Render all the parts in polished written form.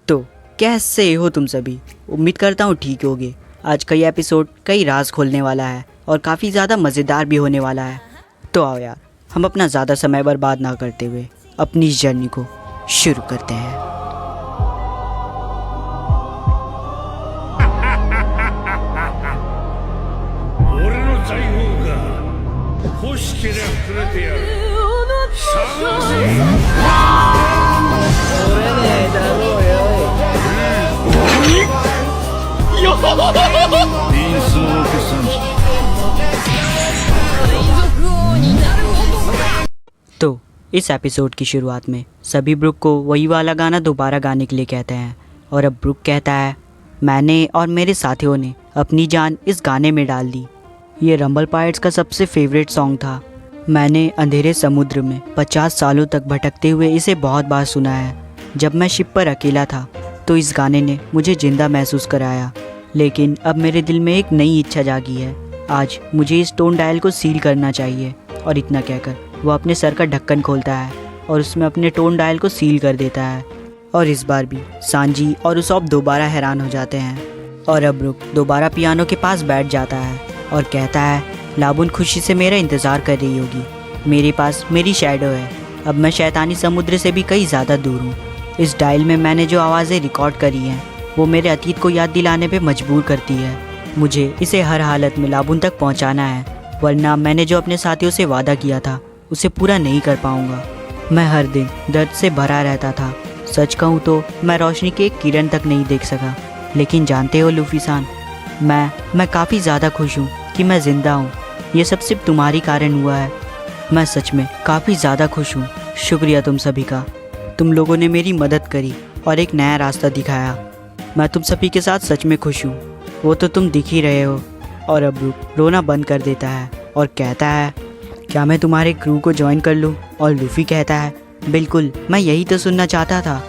तो कैसे हो तुम सभी। उम्मीद करता हूँ ठीक होगे। आज का ये एपिसोड कई राज खोलने वाला है और काफ़ी ज़्यादा मज़ेदार भी होने वाला है। तो आओ यार, हम अपना ज़्यादा समय बर्बाद ना करते हुए अपनी इस जर्नी को शुरू करते हैं। तो इस एपिसोड की शुरुआत में सभी ब्रुक को वही वाला गाना दोबारा गाने के लिए कहते हैं और अब ब्रुक कहता है, मैंने और मेरे साथियों ने अपनी जान इस गाने में डाल दी। ये रंबल पायरेट्स का सबसे फेवरेट सॉन्ग था। मैंने अंधेरे समुद्र में 50 सालों तक भटकते हुए इसे बहुत बार सुना है। जब मैं शिप पर अकेला था तो इस गाने ने मुझे जिंदा महसूस कराया। लेकिन अब मेरे दिल में एक नई इच्छा जागी है। आज मुझे इस टोन डायल को सील करना चाहिए। और इतना कहकर वो अपने सर का ढक्कन खोलता है और उसमें अपने टोन डायल को सील कर देता है। और इस बार भी सांजी और उसॉप दोबारा हैरान हो जाते हैं। और अब ब्रुक दोबारा पियानो के पास बैठ जाता है और कहता है, लाबुन खुशी से मेरा इंतज़ार कर रही होगी। मेरे पास मेरी शैडो है। अब मैं शैतानी समुद्र से भी कहीं ज़्यादा दूर हूँ। इस डायल में मैंने जो आवाज़ें रिकॉर्ड करी हैं वो मेरे अतीत को याद दिलाने पे मजबूर करती है। मुझे इसे हर हालत में लाबुन तक पहुँचाना है, वरना मैंने जो अपने साथियों से वादा किया था उसे पूरा नहीं कर पाऊँगा। मैं हर दिन दर्द से भरा रहता था। सच कहूँ तो मैं रोशनी की एक किरण तक नहीं देख सका। लेकिन जानते हो लूफी सान, मैं काफ़ी ज़्यादा खुश हूँ कि मैं ज़िंदा हूँ। ये सब सिर्फ तुम्हारी कारण हुआ है। मैं सच में काफ़ी ज़्यादा खुश हूँ। शुक्रिया तुम सभी का। तुम लोगों ने मेरी मदद करी और एक नया रास्ता दिखाया। मैं तुम सभी के साथ सच में खुश हूँ। वो तो तुम दिख ही रहे हो। और अब ब्रुक रोना बंद कर देता है और कहता है, क्या मैं तुम्हारे क्रू को ज्वाइन कर लूँ? और लूफी कहता है, बिल्कुल, मैं यही तो सुनना चाहता था।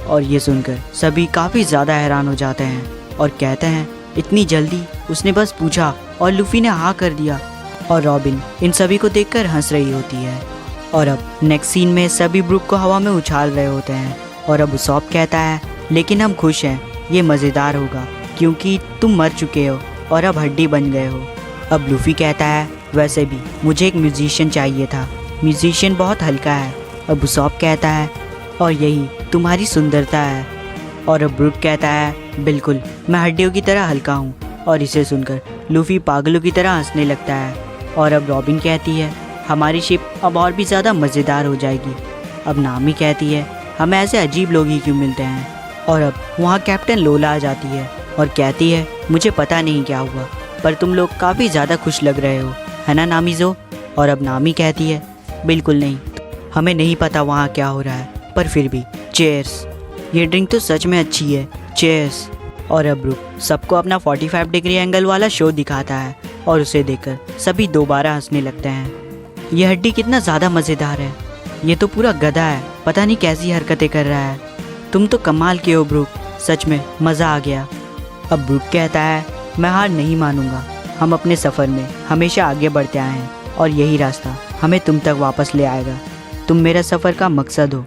और ये सुनकर सभी काफ़ी ज़्यादा हैरान हो जाते हैं और कहते हैं, इतनी जल्दी? उसने बस पूछा और लूफी ने हाँ कर दिया। और रॉबिन इन सभी को देखकर हंस रही होती है। और अब नेक्स्ट सीन में सभी ब्रुक को हवा में उछाल रहे होते हैं। और अब उसॉप कहता है, लेकिन हम खुश हैं, ये मज़ेदार होगा क्योंकि तुम मर चुके हो और अब हड्डी बन गए हो। अब लूफी कहता है, वैसे भी मुझे एक म्यूजिशियन चाहिए था। म्यूजिशियन बहुत हल्का है। अब उसॉप कहता है, और यही तुम्हारी सुंदरता है। और अब ब्रुक कहता है, बिल्कुल, मैं हड्डियों की तरह हल्का हूँ। और इसे सुनकर लूफी पागलों की तरह हंसने लगता है। और अब रॉबिन कहती है, हमारी शिप अब और भी ज़्यादा मज़ेदार हो जाएगी। अब नामी कहती है, हमें ऐसे अजीब लोग ही क्यों मिलते हैं। और अब वहाँ कैप्टन लोला आ जाती है और कहती है, मुझे पता नहीं क्या हुआ, पर तुम लोग काफ़ी ज़्यादा खुश लग रहे हो, है ना नामीज़ो? और अब नामी कहती है, बिल्कुल नहीं, हमें नहीं पता वहाँ क्या हो रहा है, पर फिर भी चेयर्स। ये ड्रिंक तो सच में अच्छी है, चेयर्स। और अब ब्रुक सबको अपना 45 डिग्री एंगल वाला शो दिखाता है और उसे देखकर सभी दोबारा हंसने लगते हैं। ये हड्डी कितना ज़्यादा मज़ेदार है। ये तो पूरा गधा है, पता नहीं कैसी हरकतें कर रहा है। तुम तो कमाल के हो ब्रुक, सच में मज़ा आ गया। अब ब्रुक कहता है, मैं हार नहीं मानूंगा। हम अपने सफ़र में हमेशा आगे बढ़ते आए हैं और यही रास्ता हमें तुम तक वापस ले आएगा। तुम मेरा सफ़र का मकसद हो,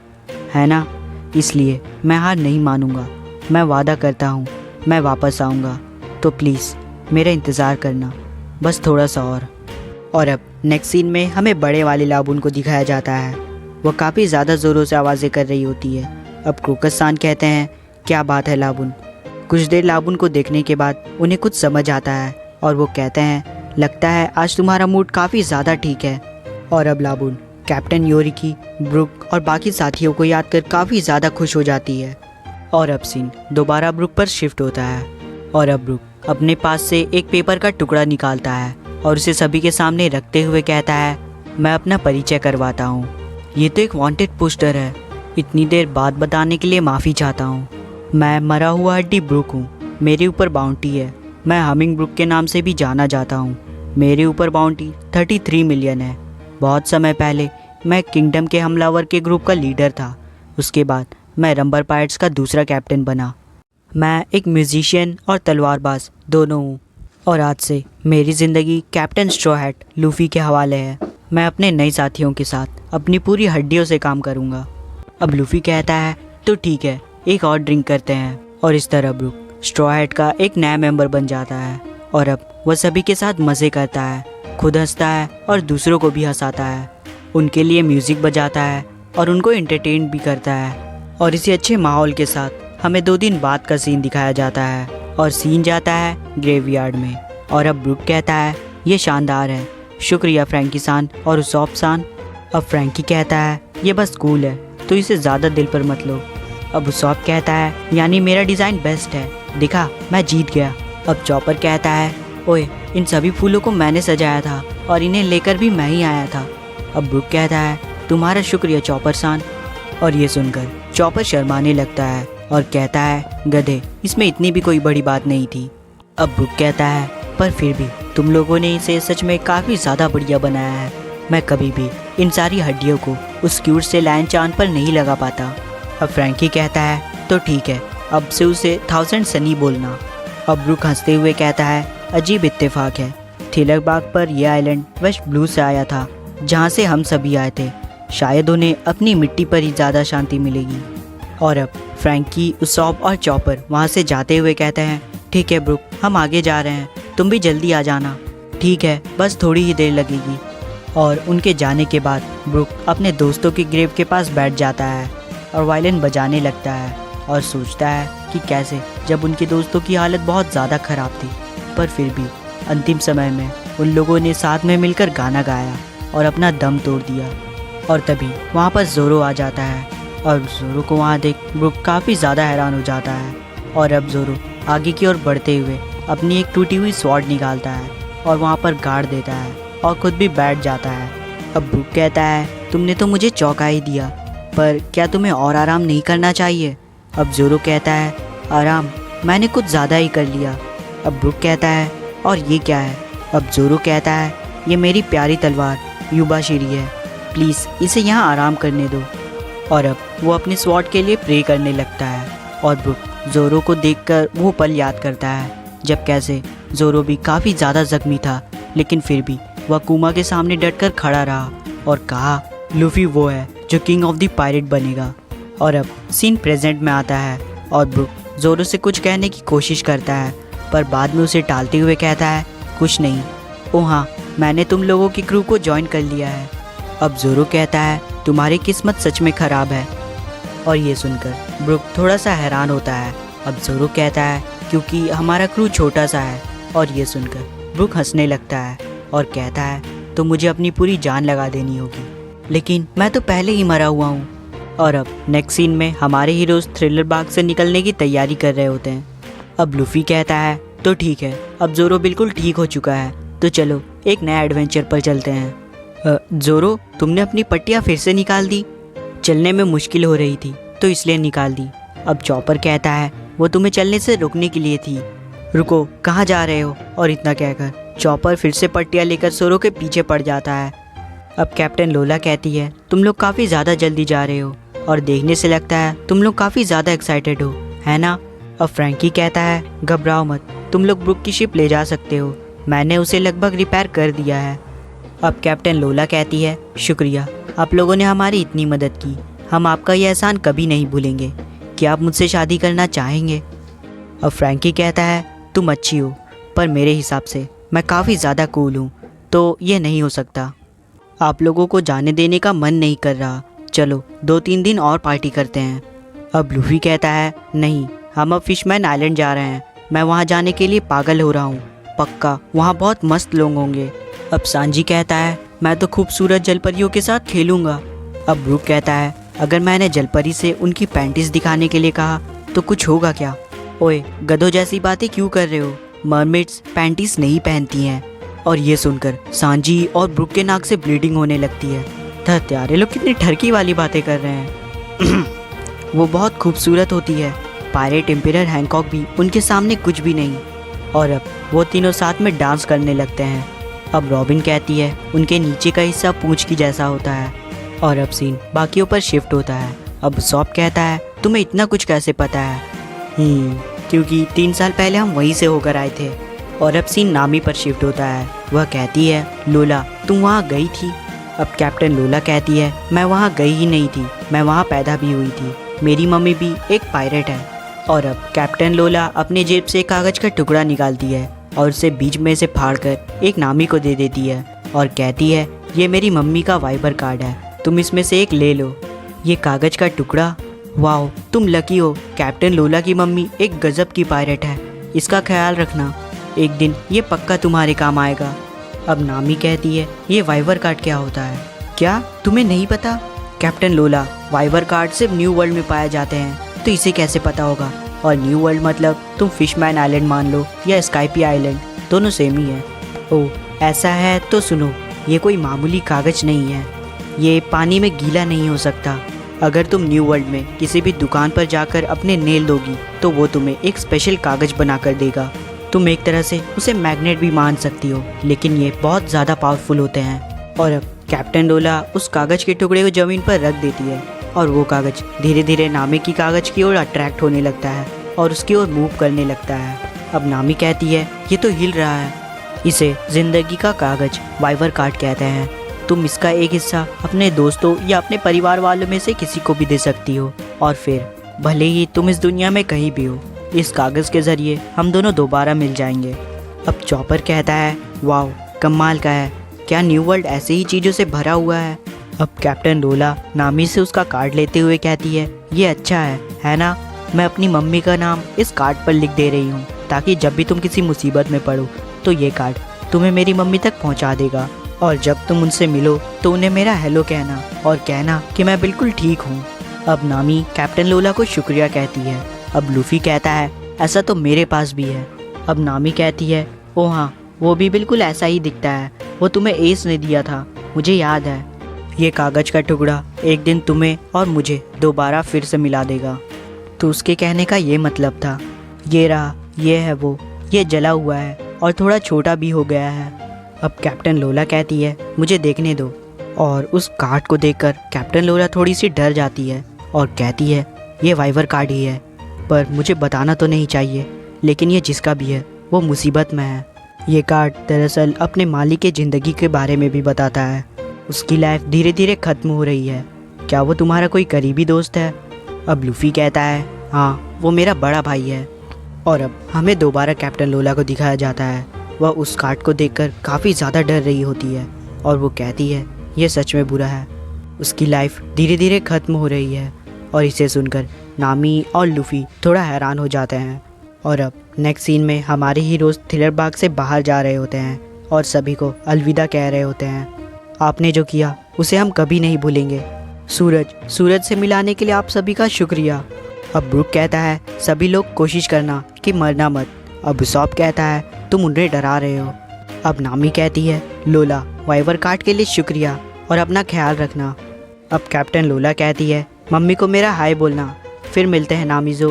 है ना? इसलिए मैं हार नहीं मानूंगा। मैं वादा करता हूँ, मैं वापस आऊँगा। तो प्लीज़ मेरा इंतज़ार करना, बस थोड़ा सा और। और अब नेक्स्ट सीन में हमें बड़े वाले लाबुन को दिखाया जाता है। वह काफ़ी ज़्यादा ज़ोरों से आवाज़ें कर रही होती है। अब क्रोकस सान कहते हैं, क्या बात है लाबुन? कुछ देर लाबुन को देखने के बाद उन्हें कुछ समझ आता है और वो कहते हैं, लगता है आज तुम्हारा मूड काफ़ी ज़्यादा ठीक है। और अब लाबुन कैप्टन योरिकी, ब्रुक और बाकी साथियों को याद कर काफ़ी ज़्यादा खुश हो जाती है। और अब सीन दोबारा ब्रुक पर शिफ्ट होता है। और अब ब्रुक अपने पास से एक पेपर का टुकड़ा निकालता है और उसे सभी के सामने रखते हुए कहता है, मैं अपना परिचय करवाता हूँ। ये तो एक वांटेड पोस्टर है। इतनी देर बाद बताने के लिए माफ़ी चाहता हूँ। मैं मरा हुआ हड्डी ब्रुक हूँ। मेरे ऊपर बाउंटी है। मैं हमिंग ब्रुक के नाम से भी जाना जाता हूँ। मेरे ऊपर बाउंटी 33 मिलियन है। बहुत समय पहले मैं किंगडम के हमलावर के ग्रुप का लीडर था। उसके बाद मैं रंबल पायरेट्स का दूसरा कैप्टन बना। मैं एक म्यूजिशियन और तलवारबाज दोनों हूँ। और आज से मेरी ज़िंदगी कैप्टन स्ट्रॉ हैट लूफी के हवाले है। मैं अपने नए साथियों के साथ अपनी पूरी हड्डियों से काम करूँगा। अब लूफी कहता है, तो ठीक है, एक और ड्रिंक करते हैं और इस तरह ब्रुक स्ट्रॉ हैट का एक नया मेंबर बन जाता है और अब वह सभी के साथ मज़े करता है, खुद हंसता है और दूसरों को भी हंसाता है, उनके लिए म्यूज़िक बजाता है और उनको एंटरटेन भी करता है। और इसी अच्छे माहौल के साथ हमें 2 दिन बाद का सीन दिखाया जाता है और सीन जाता है ग्रेवयार्ड में। और अब ब्रुक कहता है ये शानदार है, शुक्रिया फ्रैंकी सान और उसॉप सान। अब फ्रैंकी कहता है ये बस कूल है, तो इसे ज़्यादा दिल पर मत लो। अब उसॉप कहता है यानी मेरा डिज़ाइन बेस्ट है, दिखा मैं जीत गया। अब चॉपर कहता है ओए इन सभी फूलों को मैंने सजाया था और इन्हें लेकर भी मैं ही आया था। अब ब्रुक कहता है तुम्हारा शुक्रिया चॉपर सान। और ये सुनकर चॉपर शर्माने लगता है और कहता है गधे, इसमें इतनी भी कोई बड़ी बात नहीं थी। अब ब्रुक कहता है पर फिर भी तुम लोगों ने इसे सच में काफ़ी ज़्यादा बढ़िया बनाया है, मैं कभी भी इन सारी हड्डियों को उस क्यूट से लायन चांद पर नहीं लगा पाता। अब फ्रैंकी कहता है तो ठीक है, अब से उसे 1000 सनी बोलना। अब ब्रुक हंसते हुए कहता है अजीब इत्तेफाक है, थिलक बाग पर यह आइलैंड वेस्ट ब्लू से आया था जहाँ से हम सभी आए थे, शायद उन्हें अपनी मिट्टी पर ही ज़्यादा शांति मिलेगी। और अब फ्रैंकी, उसॉप और चॉपर वहाँ से जाते हुए कहते हैं ठीक है ब्रुक, हम आगे जा रहे हैं, तुम भी जल्दी आ जाना। ठीक है, बस थोड़ी ही देर लगेगी। और उनके जाने के बाद ब्रुक अपने दोस्तों की ग्रेव के पास बैठ जाता है और वायलिन बजाने लगता है और सोचता है कि कैसे जब उनके दोस्तों की हालत बहुत ज़्यादा ख़राब थी, पर फिर भी अंतिम समय में उन लोगों ने साथ में मिलकर गाना गाया और अपना दम तोड़ दिया। और तभी वहाँ पर जोरो आ जाता है और जोरो को वहाँ देख ब्रुक काफ़ी ज़्यादा हैरान हो जाता है। और अब जोरो आगे की ओर बढ़ते हुए अपनी एक टूटी हुई स्वॉर्ड निकालता है और वहाँ पर गाड़ देता है और खुद भी बैठ जाता है। अब ब्रुक कहता है तुमने तो मुझे चौंका ही दिया, पर क्या तुम्हें और आराम नहीं करना चाहिए? अब जोरो कहता है आराम, मैंने कुछ ज़्यादा ही कर लिया। अब ब्रुक कहता है और ये क्या है? अब जोरो कहता है ये मेरी प्यारी तलवार युबाशिरी है, प्लीज़ इसे यहाँ आराम करने दो। और अब वो अपने स्वॉर्ड के लिए प्रे करने लगता है और ब्रुक जोरो को देखकर वो पल याद करता है जब कैसे जोरो भी काफ़ी ज़्यादा ज़ख्मी था, लेकिन फिर भी वह कुमा के सामने डटकर खड़ा रहा और कहा लूफी वो है जो किंग ऑफ द पायरेट बनेगा। और अब सीन प्रेजेंट में आता है और ब्रुक जोरो से कुछ कहने की कोशिश करता है, पर बाद में उसे टालते हुए कहता है कुछ नहीं, ओह हाँ मैंने तुम लोगों की क्रू को ज्वाइन कर लिया है। अब जोरो कहता है तुम्हारी किस्मत सच में ख़राब है। और ये सुनकर ब्रुक थोड़ा सा हैरान होता है। अब जोरो कहता है क्योंकि हमारा क्रू छोटा सा है। और ये सुनकर ब्रुक हंसने लगता है और कहता है तो मुझे अपनी पूरी जान लगा देनी होगी, लेकिन मैं तो पहले ही मरा हुआ हूँ। और अब नेक्स्ट सीन में हमारे हीरोज़ थ्रिलर बाग से निकलने की तैयारी कर रहे होते हैं। अब लूफी कहता है तो ठीक है, अब जोरो बिल्कुल ठीक हो चुका है, तो चलो एक नया एडवेंचर पर चलते हैं। जोरो तुमने अपनी पट्टियाँ फिर से निकाल दी? चलने में मुश्किल हो रही थी तो इसलिए निकाल दी। अब चॉपर कहता है वो तुम्हें चलने से रोकने के लिए थी। रुको, कहाँ जा रहे हो? और इतना कहकर चॉपर फिर से पट्टियाँ लेकर जोरो के पीछे पड़ जाता है। अब कैप्टन लोला कहती है तुम लोग काफ़ी ज़्यादा जल्दी जा रहे हो और देखने से लगता है तुम लोग काफ़ी ज़्यादा एक्साइटेड हो, है ना? अब फ्रैंकी कहता है घबराओ मत, तुम लोग ब्रुक की शिप ले जा सकते हो, मैंने उसे लगभग रिपेयर कर दिया है। अब कैप्टन लोला कहती है शुक्रिया, आप लोगों ने हमारी इतनी मदद की, हम आपका यह एहसान कभी नहीं भूलेंगे। क्या आप मुझसे शादी करना चाहेंगे? अब फ्रैंकी कहता है तुम अच्छी हो, पर मेरे हिसाब से मैं काफ़ी ज़्यादा कूल हूँ, तो ये नहीं हो सकता। आप लोगों को जाने देने का मन नहीं कर रहा, चलो 2-3 दिन और पार्टी करते हैं। अब लूफी कहता है नहीं, हम अब फिशमैन आइलैंड जा रहे हैं, मैं वहाँ जाने के लिए पागल हो रहा हूँ, पक्का वहाँ बहुत मस्त लोग होंगे। अब सांजी कहता है मैं तो खूबसूरत जलपरियों के साथ खेलूँगा। अब ब्रुक कहता है अगर मैंने जलपरी से उनकी पैंटीज दिखाने के लिए कहा तो कुछ होगा क्या? ओए गधों जैसी बातें क्यों कर रहे हो, मरमेड्स पैंटीज नहीं पहनती हैं। और ये सुनकर सांजी और ब्रुक के नाक से ब्लीडिंग होने लगती है। हत्यारे लोग कितनी ठरकी वाली बातें कर रहे हैं। वो बहुत खूबसूरत होती है, पायरेट एम्पियर हैंकॉक भी उनके सामने कुछ भी नहीं। और अब वो तीनों साथ में डांस करने लगते हैं। अब रॉबिन कहती है उनके नीचे का हिस्सा पूंछ की जैसा होता है। और अब सीन बाकियों पर शिफ्ट होता है। अब सॉप कहता है तुम्हें इतना कुछ कैसे पता है? क्योंकि 3 साल पहले हम वहीं से होकर आए थे। और अब सीन नामी पर शिफ्ट होता है। वह कहती है लोला तुम वहाँ गई थी? अब कैप्टन लोला कहती है मैं वहाँ गई ही नहीं थी, मैं वहाँ पैदा भी हुई थी। मेरी मम्मी भी एक पायरेट है। और अब कैप्टन लोला अपने जेब से कागज का टुकड़ा निकालती है और उसे बीच में से फाड़कर एक नामी को दे देती है और कहती है, ये मेरी मम्मी का वाइबर कार्ड है, तुम इसमें से एक ले लो। ये कागज का टुकड़ा, वाओ तुम लकी हो। कैप्टन लोला की मम्मी एक गजब की पायरेट है, इसका ख्याल रखना, एक दिन ये पक्का तुम्हारे काम आएगा। अब नामी कहती है, ये वाइबर कार्ड क्या होता है? क्या तुम्हें नहीं पता? कैप्टन लोला, वाइबर कार्ड सिर्फ न्यू वर्ल्ड में पाए जाते हैं, तो इसे कैसे पता होगा? और न्यू वर्ल्ड मतलब तुम फिशमैन आइलैंड मान लो या स्काइपी आइलैंड, दोनों सेम ही है। ओह ऐसा है तो सुनो, ये कोई मामूली कागज नहीं है, ये पानी में गीला नहीं हो सकता। अगर तुम न्यू वर्ल्ड में किसी भी दुकान पर जाकर अपने नेल दोगी तो वो तुम्हें एक स्पेशल कागज बना कर देगा। तुम एक तरह से उसे मैग्नेट भी मान सकती हो, लेकिन ये बहुत ज़्यादा पावरफुल होते हैं। और अब कैप्टन लोला उस कागज़ के टुकड़े को ज़मीन पर रख देती है और वो कागज़ धीरे धीरे नामी की कागज़ की ओर अट्रैक्ट होने लगता है और उसकी ओर मूव करने लगता है। अब नामी कहती है, ये तो हिल रहा है, इसे ज़िंदगी का कागज़ वाइबर कार्ड कहते हैं। तुम इसका एक हिस्सा अपने दोस्तों या अपने परिवार वालों में से किसी को भी दे सकती हो, और फिर भले ही तुम इस दुनिया में कहीं भी हो, इस कागज़ के ज़रिए हम दोनों दोबारा मिल जाएंगे। अब चॉपर कहता है, वाओ कमाल का है, क्या न्यू वर्ल्ड ऐसे ही चीज़ों से भरा हुआ है? अब कैप्टन लोला नामी से उसका कार्ड लेते हुए कहती है, ये अच्छा है ना? मैं अपनी मम्मी का नाम इस कार्ड पर लिख दे रही हूँ, ताकि जब भी तुम किसी मुसीबत में पड़ो तो ये कार्ड तुम्हें मेरी मम्मी तक पहुँचा देगा। और जब तुम उनसे मिलो तो उन्हें मेरा हेलो कहना और कहना कि मैं बिल्कुल ठीक हूँ। अब नामी कैप्टन लोला को शुक्रिया कहती है। अब लूफी कहता है, ऐसा तो मेरे पास भी है। अब नामी कहती है, ओ हाँ, वो भी बिल्कुल ऐसा ही दिखता है, वो तुम्हें एस ने दिया था, मुझे याद है। ये कागज़ का टुकड़ा एक दिन तुम्हें और मुझे दोबारा फिर से मिला देगा। तो उसके कहने का ये मतलब था। ये रहा, ये है वो, ये जला हुआ है और थोड़ा छोटा भी हो गया है। अब कैप्टन लोला कहती है, मुझे देखने दो। और उस कार्ड को देखकर कैप्टन लोला थोड़ी सी डर जाती है और कहती है, ये वाइवर कार्ड ही है, पर मुझे बताना तो नहीं चाहिए, लेकिन ये जिसका भी है वो मुसीबत में है। ये कार्ड दरअसल अपने मालिक की ज़िंदगी के बारे में भी बताता है। उसकी लाइफ धीरे धीरे ख़त्म हो रही है। क्या वो तुम्हारा कोई करीबी दोस्त है? अब लूफी कहता है, हाँ वो मेरा बड़ा भाई है। और अब हमें दोबारा कैप्टन लोला को दिखाया जाता है। वह उस कार्ड को देखकर काफ़ी ज़्यादा डर रही होती है और वो कहती है, यह सच में बुरा है। उसकी लाइफ धीरे धीरे ख़त्म हो रही है। और इसे सुनकर नामी और लूफी थोड़ा हैरान हो जाते हैं। और अब नेक्स्ट सीन में हमारे हीरोज़ थ्रिलर बाग से बाहर जा रहे होते हैं और सभी को अलविदा कह रहे होते हैं। आपने जो किया उसे हम कभी नहीं भूलेंगे। सूरज से मिलाने के लिए आप सभी का शुक्रिया। अब ब्रूक कहता है, सभी लोग कोशिश करना कि मरना मत। अब उसॉप कहता है, तुम उन्हें डरा रहे हो। अब नामी कहती है, लोला वाइवर कार्ड के लिए शुक्रिया और अपना ख्याल रखना। अब कैप्टन लोला कहती है, मम्मी को मेरा हाय बोलना, फिर मिलते हैं नामीज़ो।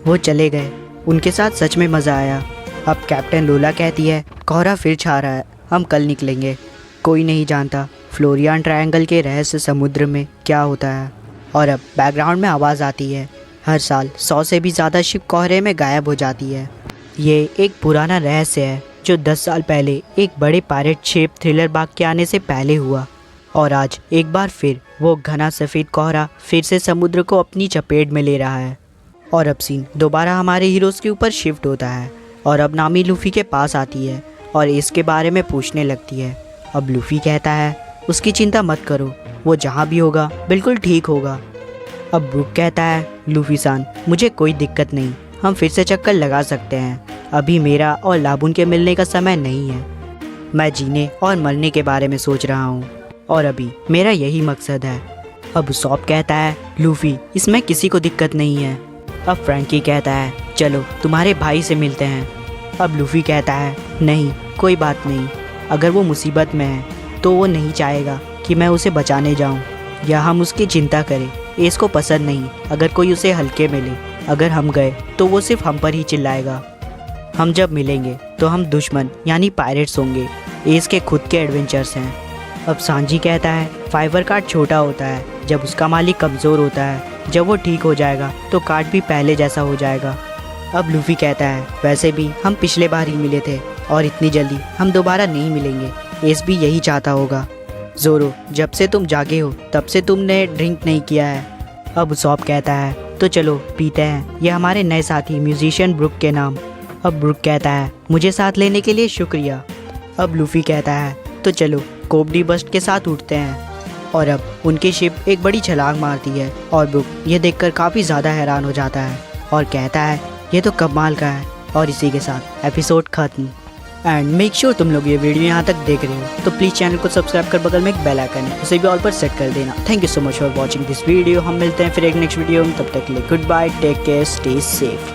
वो चले गए, उनके साथ सच में मज़ा आया। अब कैप्टन लोला कहती है, कोहरा फिर छा रहा है, हम कल निकलेंगे। कोई नहीं जानता फ्लोरियन ट्रायंगल के रहस्य समुद्र में क्या होता है। और अब बैकग्राउंड में आवाज़ आती है, हर साल 100 से भी ज़्यादा शिप कोहरे में गायब हो जाती है। ये एक पुराना रहस्य है जो 10 साल पहले एक बड़े पायरेट शिप थ्रिलर बाग के आने से पहले हुआ। और आज एक बार फिर वो घना सफ़ेद कोहरा फिर से समुद्र को अपनी चपेट में ले रहा है। और अब सीन दोबारा हमारे हीरोज़ के ऊपर शिफ्ट होता है और अब नामी लूफी के पास आती है और इसके बारे में पूछने लगती है। अब लूफी कहता है, उसकी चिंता मत करो, वो जहाँ भी होगा बिल्कुल ठीक होगा। अब ब्रूक कहता है, लूफी सान मुझे कोई दिक्कत नहीं, हम फिर से चक्कर लगा सकते हैं। अभी मेरा और लाबुन के मिलने का समय नहीं है। मैं जीने और मरने के बारे में सोच रहा हूँ और अभी मेरा यही मकसद है। अब सॉप कहता है, लूफी इसमें किसी को दिक्कत नहीं है। अब फ्रैंकी कहता है, चलो तुम्हारे भाई से मिलते हैं। अब लूफी कहता है, नहीं कोई बात नहीं, अगर वो मुसीबत में है तो वो नहीं चाहेगा कि मैं उसे बचाने जाऊं या हम उसकी चिंता करें। एस को पसंद नहीं अगर कोई उसे हल्के मिले, अगर हम गए तो वो सिर्फ हम पर ही चिल्लाएगा। हम जब मिलेंगे तो हम दुश्मन यानी पायरेट्स होंगे। एस के खुद के एडवेंचर्स हैं। अब सांजी कहता है, फाइबर कार्ड छोटा होता है जब उसका मालिक कमज़ोर होता है, जब वो ठीक हो जाएगा तो कार्ड भी पहले जैसा हो जाएगा। अब लूफी कहता है, वैसे भी हम पिछले बार ही मिले थे और इतनी जल्दी हम दोबारा नहीं मिलेंगे। एस भी यही चाहता होगा। ज़ोरो जब से तुम जागे हो तब से तुमने ड्रिंक नहीं किया है। अब सॉप कहता है, तो चलो पीते हैं। यह हमारे नए साथी म्यूजिशियन ब्रुक के नाम। अब ब्रुक कहता है मुझे साथ लेने के लिए शुक्रिया। अब लूफी कहता है तो चलो कोबडी बस्ट के साथ उठते हैं। और अब उनकी शिप एक बड़ी छलांग मारती है और ब्रुक ये देखकर काफ़ी ज़्यादा हैरान हो जाता है और कहता है ये तो कमाल का है। और इसी के साथ एपिसोड खत्म। एंड मेक श्योर तुम लोग ये वीडियो यहाँ तक देख रहे हो तो प्लीज़ चैनल को सब्सक्राइब कर बगल में एक बेल आइकन है उसे भी ऑल पर सेट कर देना। Thank you so much for watching this video. हम मिलते हैं फिर एक नेक्स्ट वीडियो में, तब तक के लिए goodbye, take care, stay safe.